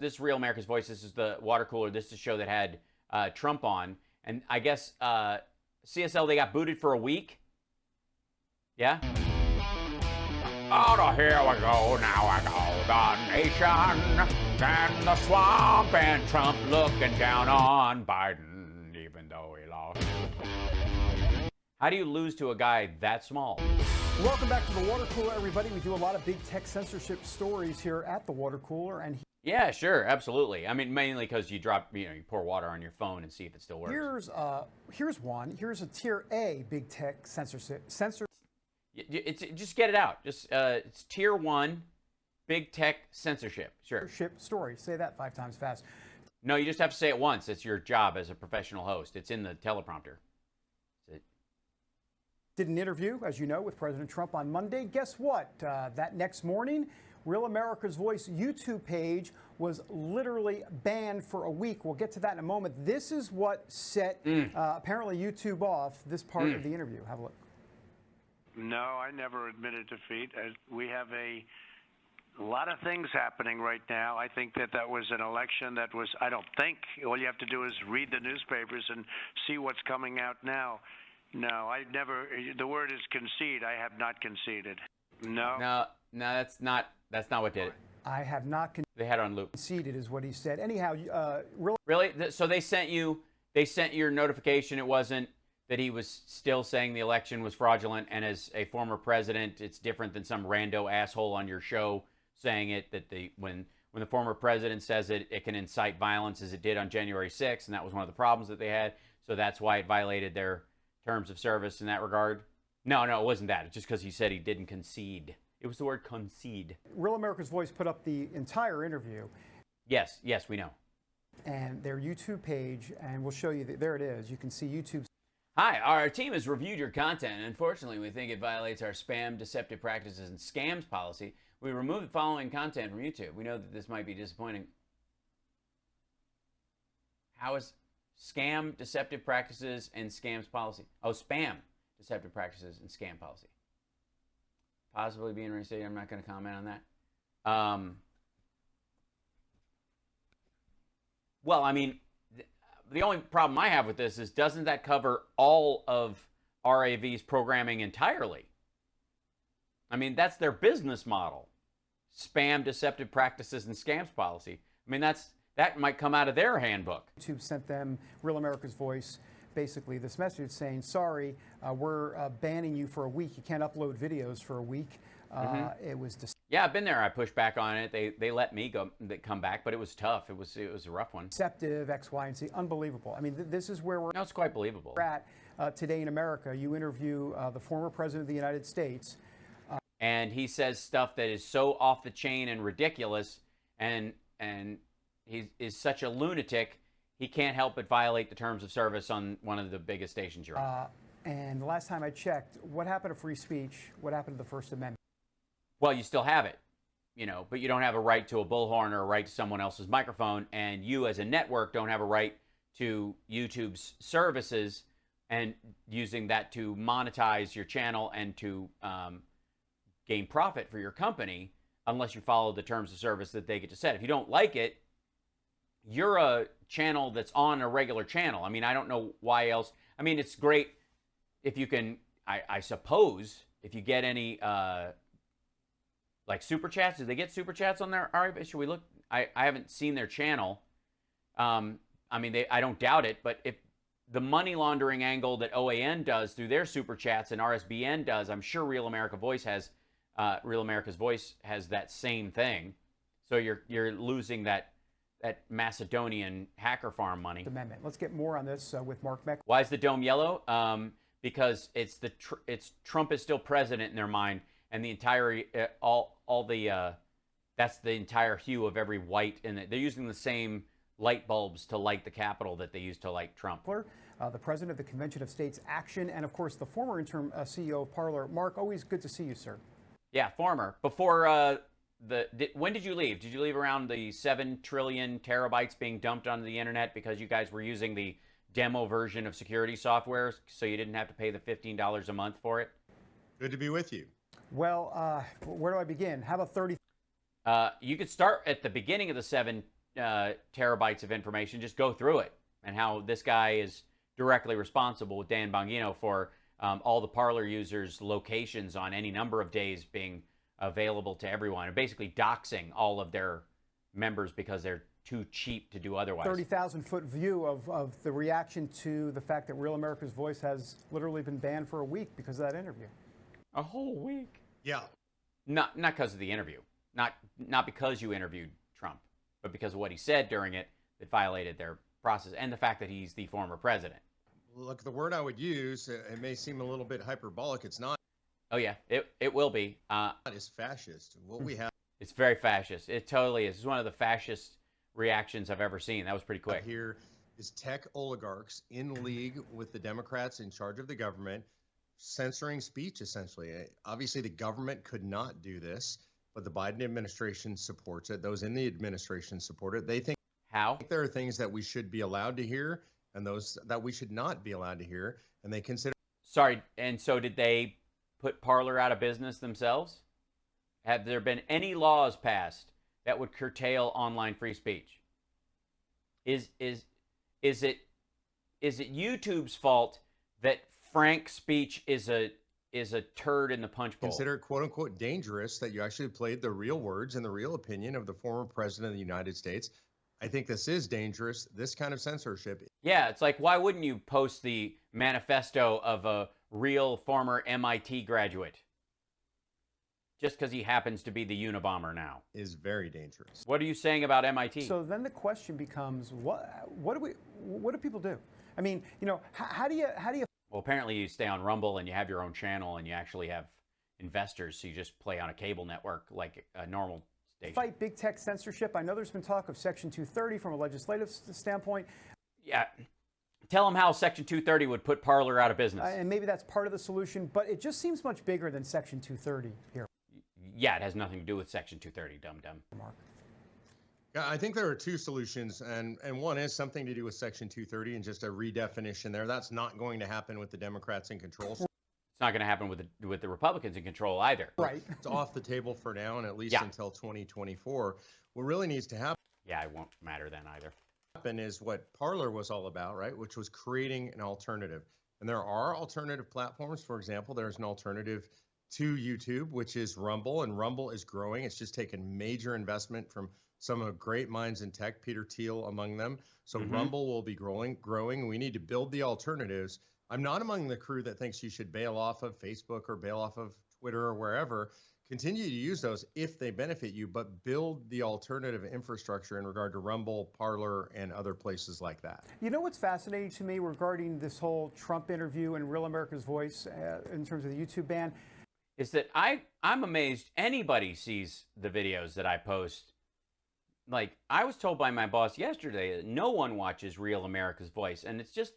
This is Real America's Voice. This is the water cooler. This is a show that had Trump on. And I guess CSL, they got booted for a week. Yeah? Oh, here we go. Now I go. The nation and the swamp and Trump looking down on Biden, even though he lost. How do you lose to a guy that small? Welcome back to the water cooler, everybody. We do a lot of big tech censorship stories here at the water cooler, and yeah, sure, absolutely. I mean, mainly because you you pour water on your phone and see if it still works. Here's one. Here's a tier A big tech censorship. Just get it out. It's tier 1 big tech censorship. Sure. Story. Say that 5 times fast. No, you just have to say it once. It's your job as a professional host. It's in the teleprompter. Did an interview, as you know, with President Trump on Monday. Guess what? That next morning, Real America's Voice YouTube page was literally banned for a week. We'll get to that in a moment. This is what set apparently YouTube off this part of the interview. Have a look. No, I never admitted defeat. We have a lot of things happening right now. I think that was an election that was, I don't think, all you have to do is read the newspapers and see what's coming out now. No, I never, the word is concede. I have not conceded. No, that's not what did it. I have not They had it on loop. Conceded is what he said. Anyhow, really? So they sent your notification. It wasn't that he was still saying the election was fraudulent, and as a former president, it's different than some rando asshole on your show saying it, that when the former president says it, it can incite violence as it did on January 6th, and that was one of the problems that they had. So that's why it violated their terms of service in that regard. No, it wasn't that. It's just because he said he didn't concede. It was the word concede. Real America's Voice put up the entire interview. Yes, we know. And their YouTube page, and we'll show you, there it is. You can see YouTube. Hi, our team has reviewed your content, and unfortunately, we think it violates our spam, deceptive practices, and scams policy. We removed the following content from YouTube. We know that this might be disappointing. How is scam, deceptive practices, and scams policy? Oh, spam, deceptive practices, and scam policy. Possibly being reinstated. I'm not going to comment on that. Well, I mean, the only problem I have with this is, doesn't that cover all of RAV's programming entirely? I mean, that's their business model. Spam, deceptive practices, and scams policy. I mean, that might come out of their handbook. YouTube sent them, Real America's Voice, basically this message saying, sorry, we're banning you for a week. You can't upload videos for a week. It was yeah, I've been there. I pushed back on it. They let me come back, but it was tough. It was a rough one. Deceptive, X, Y, and Z. Unbelievable. I mean, this is where we're it's quite believable. At today in America. You interview the former president of the United States. And he says stuff that is so off the chain and ridiculous, and he is such a lunatic, he can't help but violate the terms of service on one of the biggest stations you're on. And the last time I checked, what happened to free speech? What happened to the First Amendment? Well, you still have it, but you don't have a right to a bullhorn or a right to someone else's microphone, and you as a network don't have a right to YouTube's services and using that to monetize your channel and to gain profit for your company unless you follow the terms of service that they get to set. If you don't like it, you're a channel that's on a regular channel. I mean, I don't know why else. I mean, it's great if you can, I suppose, if you get any like super chats. Do they get super chats on there? All right, should we look? I haven't seen their channel. I mean, I don't doubt it, but if the money laundering angle that OAN does through their super chats and RSBN does, I'm sure Real America's Voice has that same thing. So you're losing that Macedonian hacker farm money. Amendment. Let's get more on this with Mark Meck. Why is the dome yellow? Because it's Trump is still president in their mind, and the entire that's the entire hue of every white, and they're using the same light bulbs to light the Capitol that they used to light Trump. The president of the Convention of States Action, and of course the former interim CEO of Parler. Mark, always good to see you, sir. Yeah, former. Before when did you leave? Did you leave around the 7 trillion terabytes being dumped onto the internet because you guys were using the demo version of security software, so you didn't have to pay the $15 a month for it? Good to be with you. Well, where do I begin? How about 30? You could start at the beginning of the 7 terabytes of information. Just go through it, and how this guy is directly responsible with Dan Bongino for all the Parler users' locations on any number of days being available to everyone, and basically doxing all of their members because they're too cheap to do otherwise. 30,000-foot view of the reaction to the fact that Real America's Voice has literally been banned for a week because of that interview. A whole week? Yeah. Not because of the interview. Not because you interviewed Trump, but because of what he said during it that violated their process, and the fact that he's the former president. Look, the word I would use, it may seem a little bit hyperbolic. It's not. Oh yeah, it will be. It's fascist. What we have It's very fascist. It totally is. It's one of the fascist reactions I've ever seen. That was pretty quick. here is tech oligarchs in league with the Democrats in charge of the government, censoring speech, essentially. Obviously, the government could not do this, but the Biden administration supports it. Those in the administration support it. They think How? there are things that we should be allowed to hear and those that we should not be allowed to hear, and they consider. Sorry, and so did they put Parler out of business themselves? Have there been any laws passed that would curtail online free speech? Is it YouTube's fault that frank speech is a turd in the punch bowl? Consider it quote unquote dangerous that you actually played the real words and the real opinion of the former president of the United States. I think this is dangerous. This kind of censorship. Yeah, it's like, why wouldn't you post the manifesto of a real former MIT graduate? Just because he happens to be the Unabomber now. Is very dangerous. What are you saying about MIT? So then the question becomes, what do people do? I mean, how do you Well, apparently you stay on Rumble and you have your own channel and you actually have investors, so you just play on a cable network like a normal station. fight big tech censorship? I know there's been talk of Section 230 from a legislative standpoint. Yeah. Tell them how Section 230 would put Parler out of business. And maybe that's part of the solution, but it just seems much bigger than Section 230 here. Yeah, it has nothing to do with Section 230, dum-dum. Mark. Yeah, I think there are two solutions, and one is something to do with Section 230 and just a redefinition there. That's not going to happen with the Democrats in control. It's not going to happen with the Republicans in control either. Right. It's off the table for now, and at least Yeah. until 2024. What really needs to Yeah, it won't matter then either. happen is what Parler was all about, right? Which was creating an alternative. And there are alternative platforms. For example, there's an alternative to YouTube, which is Rumble, and Rumble is growing. It's just taken major investment from some of great minds in tech, Peter Thiel among them. So Rumble will be growing. We need to build the alternatives. I'm not among the crew that thinks you should bail off of Facebook or bail off of Twitter or wherever. Continue to use those if they benefit you, but build the alternative infrastructure in regard to Rumble, Parler, and other places like that. You know what's fascinating to me regarding this whole Trump interview and Real America's Voice in terms of the YouTube ban? Is that I'm amazed anybody sees the videos that I post. Like, I was told by my boss yesterday that no one watches Real America's Voice, and it's just,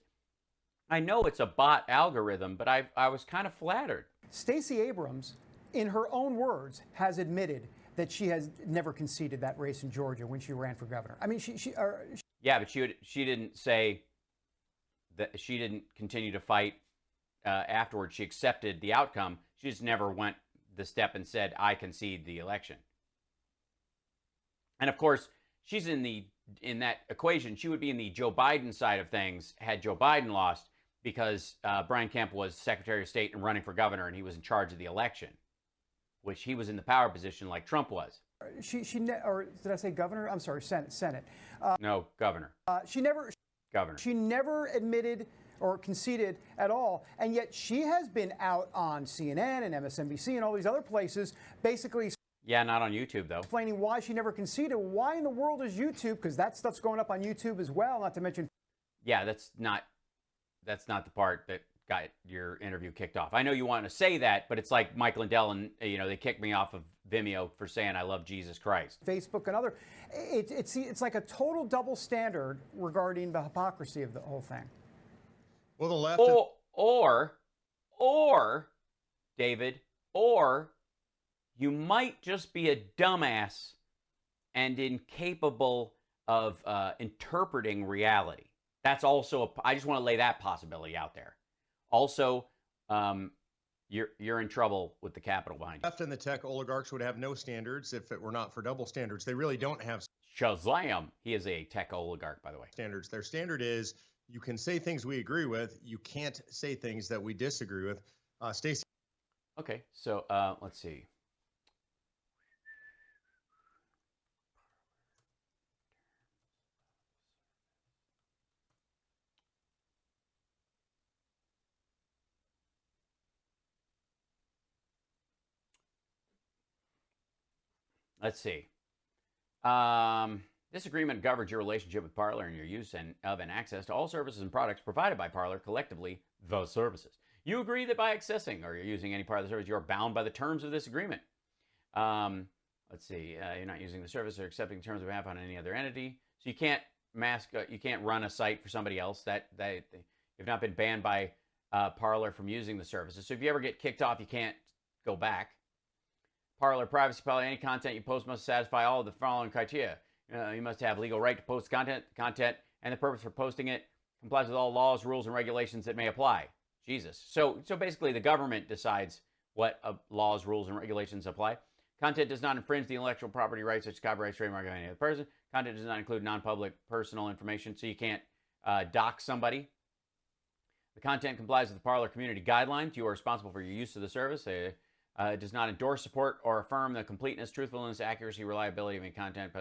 I know it's a bot algorithm, but I was kind of flattered. Stacey Abrams, in her own words, has admitted that she has never conceded that race in Georgia when she ran for governor. I mean, Yeah, but she didn't say that she didn't continue to fight afterwards. She accepted the outcome. She just never went the step and said, I concede the election. And of course, she's in that equation. She would be in the Joe Biden side of things had Joe Biden lost, because Brian Kemp was Secretary of State and running for governor, and he was in charge of the election, which he was in the power position like Trump was. or did I say governor? I'm sorry, Senate. No, governor. Governor. She never admitted or conceded at all, and yet she has been out on CNN and MSNBC and all these other places basically Yeah, not on YouTube, though. explaining why she never conceded. Why in the world is YouTube? Because that stuff's going up on YouTube as well, not to mention... Yeah, that's not the part that got your interview kicked off. I know you want to say that, but it's like Mike Lindell and, they kicked me off of Vimeo for saying I love Jesus Christ. Facebook and other... It's like a total double standard regarding the hypocrisy of the whole thing. Well, the left... Or, David, or you might just be a dumbass and incapable of interpreting reality. That's also I just want to lay that possibility out there. Also, you're in trouble with the Capitol behind you. Left and the tech oligarchs would have no standards if it were not for double standards. They really don't have. Shazam. He is a tech oligarch, by the way. Standards. Their standard is you can say things we agree with. You can't say things that we disagree with. Stacey. Okay, so let's see. Let's see. This agreement governs your relationship with Parler and your use of and access to all services and products provided by Parler, collectively, the services. You agree that by accessing or you're using any part of the service, you are bound by the terms of this agreement. Let's see. You're not using the service or accepting terms of behalf on any other entity. So you can't you can't run a site for somebody else. You've not been banned by Parler from using the services. So if you ever get kicked off, you can't go back. Parler privacy policy: any content you post must satisfy all of the following criteria. You must have legal right to post content, and the purpose for posting it complies with all laws, rules, and regulations that may apply. Jesus. So basically, the government decides what laws, rules, and regulations apply. Content does not infringe the intellectual property rights such as copyright, trademark, of any other person. Content does not include non-public personal information, so you can't dox somebody. The content complies with the Parler community guidelines. You are responsible for your use of the service. It does not endorse, support, or affirm the completeness, truthfulness, accuracy, reliability of any content.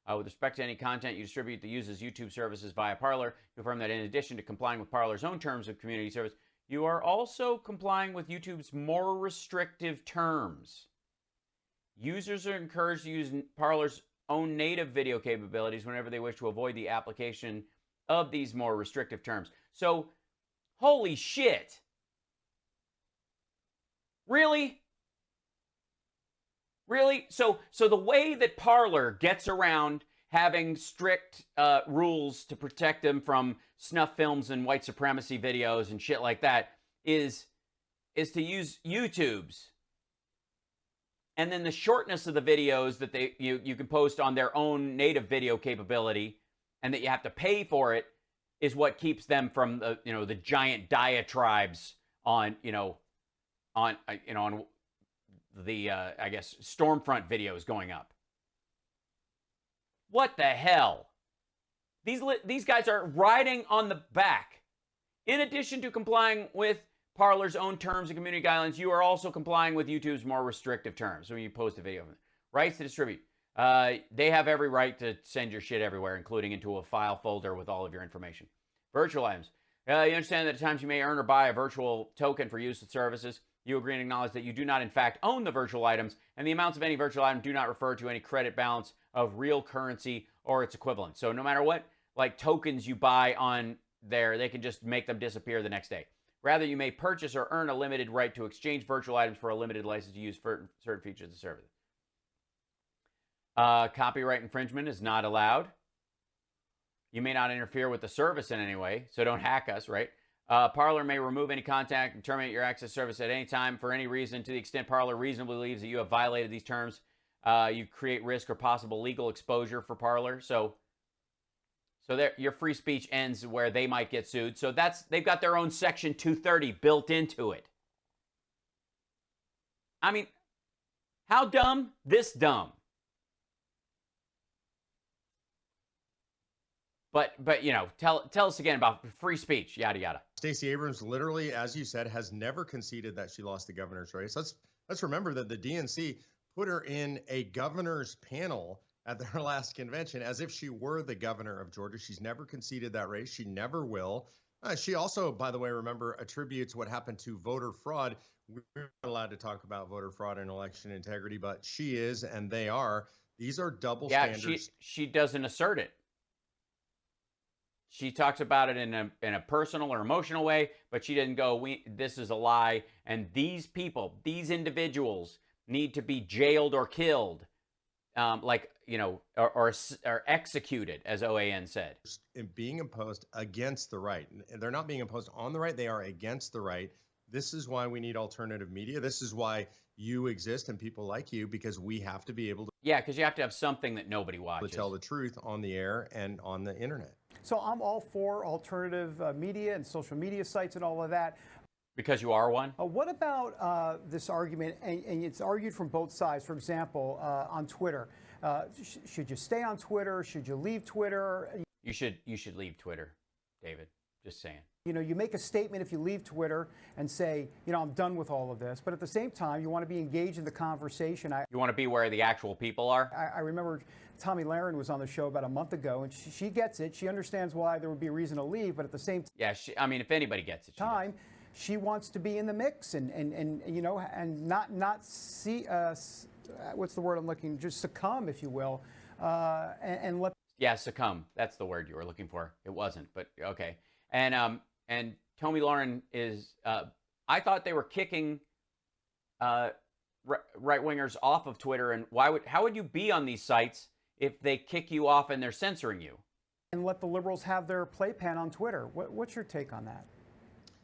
With respect to any content you distribute that uses YouTube services via Parler, you affirm that in addition to complying with Parler's own terms of community service, you are also complying with YouTube's more restrictive terms. Users are encouraged to use Parler's own native video capabilities whenever they wish to avoid the application of these more restrictive terms. So, holy shit. Really? Really? So the way that Parler gets around having strict rules to protect them from snuff films and white supremacy videos and shit like that is to use YouTube's. And then the shortness of the videos that you can post on their own native video capability and that you have to pay for it is what keeps them from the giant diatribes on the I guess Stormfront videos going up. What the hell? These guys are riding on the back. In addition to complying with Parler's own terms and community guidelines, you are also complying with YouTube's more restrictive terms. So when you post a video, rights to distribute. They have every right to send your shit everywhere, including into a file folder with all of your information. Virtual items. You understand that at times you may earn or buy a virtual token for use of services. You agree and acknowledge that you do not, in fact, own the virtual items, and the amounts of any virtual item do not refer to any credit balance of real currency or its equivalent. So no matter what, like tokens you buy on there, they can just make them disappear the next day. Rather, you may purchase or earn a limited right to exchange virtual items for a limited license to use for certain features of the service. Copyright infringement is not allowed. You may not interfere with the service in any way, so don't hack us, right? Parler may remove any contact and terminate your access service at any time for any reason to the extent Parler reasonably believes that you have violated these terms. You create risk or possible legal exposure for Parler. So your free speech ends where they might get sued. So they've got their own Section 230 built into it. I mean, how dumb? This dumb. But tell us again about free speech, yada yada. Stacey Abrams, literally, as you said, has never conceded that she lost the governor's race. Let's remember that the DNC put her in a governor's panel at their last convention as if she were the governor of Georgia. She's never conceded that race. She never will. She also, by the way, remember, attributes what happened to voter fraud. We're not allowed to talk about voter fraud and election integrity, but she is, and they are. These are double standards. She doesn't assert it. She talks about it in a personal or emotional way, but she didn't go, this is a lie, and these people, these individuals need to be jailed or killed, or executed, as OAN said. Being imposed against the right. They're not being imposed on the right, they are against the right. This is why we need alternative media. This is why you exist and people like you, because we have to be able to. Yeah, because you have to have something that nobody watches. To tell the truth on the air and on the internet. So I'm all for alternative media and social media sites and all of that. Because you are one? What about this argument, and it's argued from both sides, for example, on Twitter, Should you stay on Twitter? Should you leave Twitter? You should leave Twitter, David. Just saying. You know, you make a statement if you leave Twitter and say, you know, I'm done with all of this. But at the same time, you want to be engaged in the conversation. You want to be where the actual people are? I remember Tommy Lahren was on the show about a month ago, and she gets it. She understands why there would be a reason to leave, but at the same Yeah, I mean, if anybody gets it, time, she wants to be in the mix and you know, and not see, what's the word I'm looking, just succumb, if you will, and let. Yeah, succumb. That's the word you were looking for. It wasn't, but okay. And Tommy Lahren is. I thought they were kicking right-wingers off of Twitter, and how would you be on these sites if they kick you off and they're censoring you? And let the liberals have their playpen on Twitter. What's your take on that?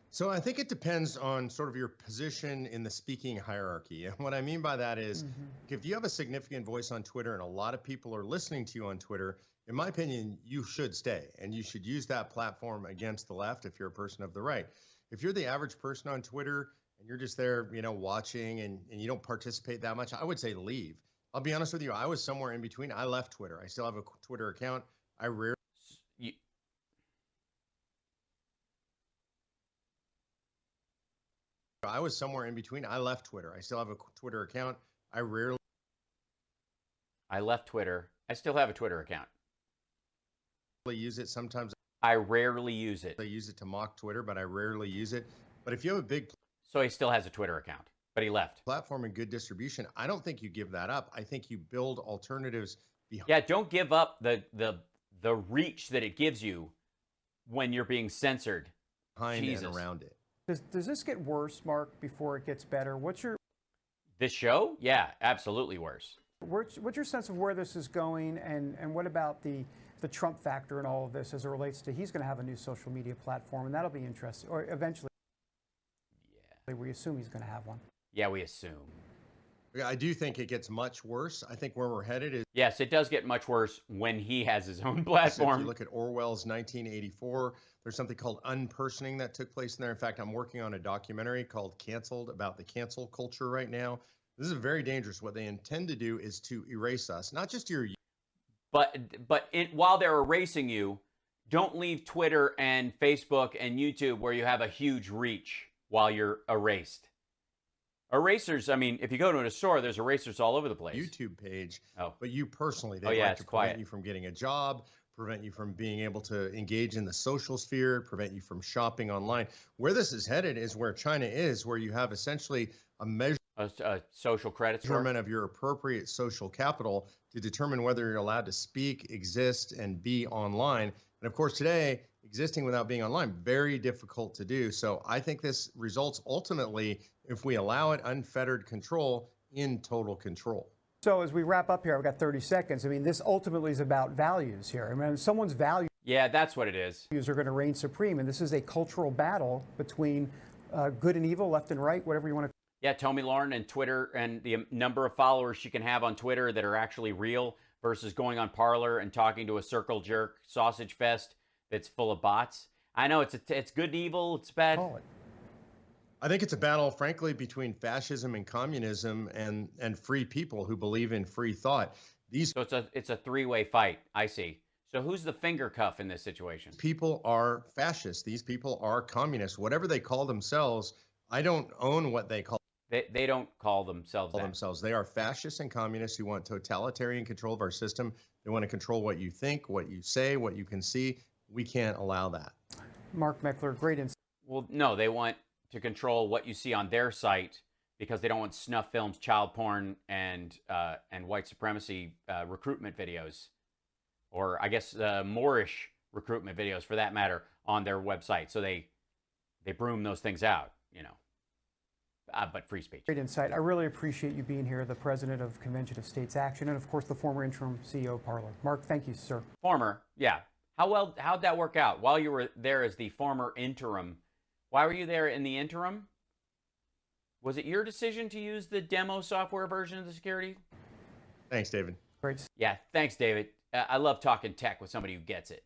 So I think it depends on sort of your position in the speaking hierarchy. And what I mean by that is if you have a significant voice on Twitter and a lot of people are listening to you on Twitter, in my opinion, you should stay and you should use that platform against the left if you're a person of the right. If you're the average person on Twitter and you're just there, you know, watching and you don't participate that much, I would say leave. I'll be honest with you. I was somewhere in between. I left Twitter. I still have a Twitter account. I was somewhere in between. I left Twitter. I still have a Twitter account. I left Twitter. I still have a Twitter account. Use it. Sometimes I rarely use it. I use it to mock Twitter, but I rarely use it. But if you have a big So he still has a Twitter account, but he left. platform and good distribution, I don't think you give that up. I think you build alternatives behind. Yeah, don't give up the reach that it gives you when you're being censored. Behind and around it. Does this get worse, Mark, before it gets better? This show? Yeah, absolutely worse. What's your sense of where this is going, and what about the Trump factor in all of this as it relates to he's going to have a new social media platform, and that'll be interesting, or eventually. Yeah. We assume he's going to have one. Yeah, we assume. I do think it gets much worse. I think where we're headed is. Yes, it does get much worse when he has his own platform. If you look at Orwell's 1984, there's something called unpersoning that took place in there. In fact, I'm working on a documentary called Canceled about the cancel culture right now. This is very dangerous. What they intend to do is to erase us, not just your. But while they're erasing you, don't leave Twitter and Facebook and YouTube where you have a huge reach while you're erased. Erasers, I mean, if you go to a store, there's erasers all over the place. YouTube page. Oh. But you personally, they yeah, like to prevent you from getting a job, prevent you from being able to engage in the social sphere, prevent you from shopping online. Where this is headed is where China is, where you have essentially a a social credit score of your appropriate social capital to determine whether you're allowed to speak, exist, and be online. And of course, today, existing without being online, very difficult to do. So I think this results ultimately, if we allow it, unfettered control in total control. So as we wrap up here, I've got 30 seconds. I mean, this ultimately is about values here. I mean, someone's values. Yeah, that's what it is. Are going to reign supreme, and this is a cultural battle between good and evil, left and right, whatever you want to. Yeah, Tommy Lahren and Twitter and the number of followers she can have on Twitter that are actually real versus going on Parler and talking to a circle jerk sausage fest that's full of bots. I know it's good and evil. It's bad. Call it. I think it's a battle, frankly, between fascism and communism and free people who believe in free thought. So it's a three-way fight. I see. So who's the finger cuff in this situation? People are fascists. These people are communists. Whatever they call themselves, I don't own what they call. They don't call themselves that. They are fascists and communists who want totalitarian control of our system. They want to control what you think, what you say, what you can see. We can't allow that. Mark Meckler, great insight. Well, no, they want to control what you see on their site because they don't want snuff films, child porn, and white supremacy recruitment videos, or I guess Moorish recruitment videos for that matter, on their website. So they broom those things out, you know. But free speech. Great insight. I really appreciate you being here, the president of Convention of States Action, and of course the former interim CEO of Parler. Mark, thank you, sir. Former, yeah. How'd that work out? While you were there as the former interim, why were you there in the interim? Was it your decision to use the demo software version of the security? Thanks, David. Great. Yeah, thanks, David. I love talking tech with somebody who gets it.